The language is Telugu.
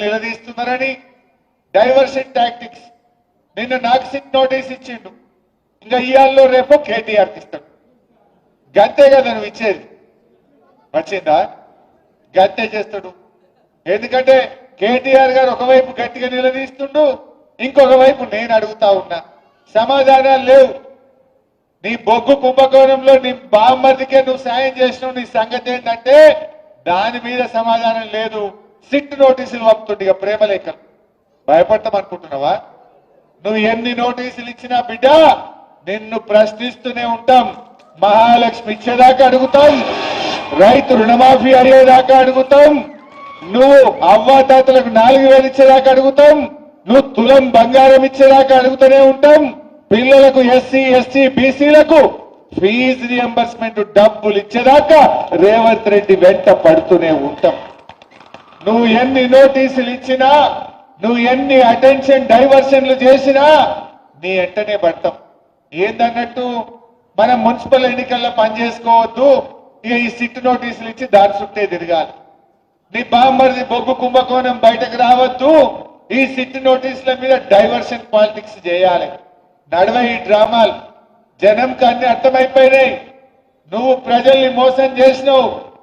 నిలదీస్తున్నారని డైవర్షన్ టాక్టిక్స్. నిన్న నాకు సిట్ నోటీస్ ఇచ్చిండు, ఇంకా ఇయాల్లో రేపు కేటీఆర్కి ఇస్తాడు. గంతే కదా నువ్వు ఇచ్చేది, వచ్చిందా? గంతే చేస్తాడు. ఎందుకంటే కేటీఆర్ గారు ఒకవైపు గట్టిగా నిలదీస్తుండు, ఇంకొక వైపు నేను అడుగుతా ఉన్నా, సమాధానాలు లేవు. నీ బొగ్గు కుంభకోణంలో నీ బామ్మర్దికే నువ్వు సాయం చేసినావు, నీ సంగతి ఏంటంటే దాని మీద సమాధానం లేదు. సిట్ నోటీసులు పంపుతుంటే ఇక ప్రేమలేఖలు భయపడతాం అనుకుంటున్నావా? నువ్వు ఎన్ని నోటీసులు ఇచ్చినా బిడ్డ నిన్ను ప్రశ్నిస్తూనే ఉంటాం. మహాలక్ష్మి ఇచ్చేదాకా అడుగుతాం, రైతు రుణమాఫీ అయ్యేదాకా అడుగుతాం, నువ్వు అవ్వాతాతలకు 4000 ఇచ్చేదాకా అడుగుతాం, నువ్వు తులం బంగారం ఇచ్చేదాకా అడుగుతూనే ఉంటాం. పిల్లలకు ఎస్సీ ఎస్టీ బీసీలకు ఫీజు రియంబర్స్మెంట్ డబ్బులు ఇచ్చేదాకా రేవంత్ రెడ్డి వెంట పడుతూనే ఉంటాం. నువ్వు ఎన్ని నోటీసులు ఇచ్చినా, నువ్వు ఎన్ని అటెన్షన్ డైవర్షన్లు చేసినా నీ వెంటనే పడతాం. ఏందన్నట్టు మనం మున్సిపల్ ఎన్నికల్లో పనిచేసుకోవద్దు, ఇక ఈ సిట్ నోటీసులు ఇచ్చి దాని చుట్టే తిరగాలి. నీ బామ్మర్ది బొగ్గు కుంభకోణం బయటకు రావద్దు, ఈ సిట్ నోటీసుల మీద డైవర్షన్ పాలిటిక్స్ చేయాలి. నడవ ఈ డ్రామాలు. జనంకి అన్ని అర్థమైపోయినాయి. నువ్వు ప్రజల్ని మోసం చేసినావు,